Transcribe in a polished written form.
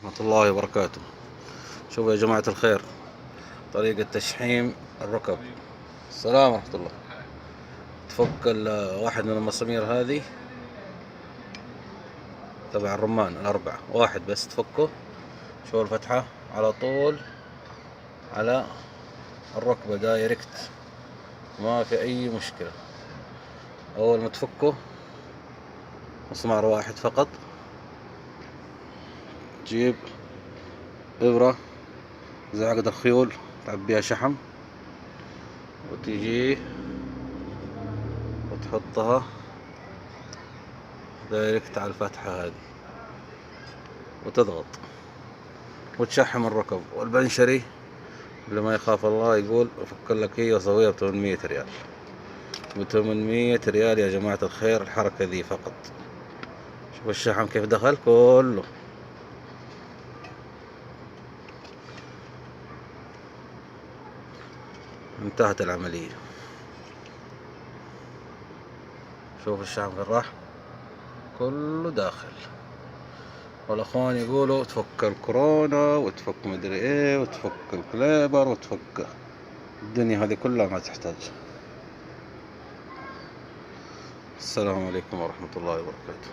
ورحمة الله وبركاته. شوفوا يا جماعة الخير طريقة تشحيم الركب. السلام ورحمة الله. تفك واحد من المسامير هذه تبع الرمان الأربعة، واحد بس تفكه. شوفوا الفتحة على طول على الركبة دايركت، ما في أي مشكلة. أول ما تفكه مسمار واحد فقط، تجيب إبرة زي عقد الخيول تعبيها شحم وتجي وتحطها دايركت على الفتحة هذه وتضغط وتشحم الركب. والبنشري اللي ما يخاف الله يقول أفك لك هي وأسويها ب800 ريال. ب800 ريال يا جماعة الخير الحركة ذي فقط. شوف الشحم كيف دخل كله. انتهت العملية. شوف الشحم فين راح، كله داخل. والاخوان يقولوا تفك الكورونا وتفك مدري ايه وتفك الكليبر وتفك الدنيا هذه كلها ما تحتاج. السلام عليكم ورحمة الله وبركاته.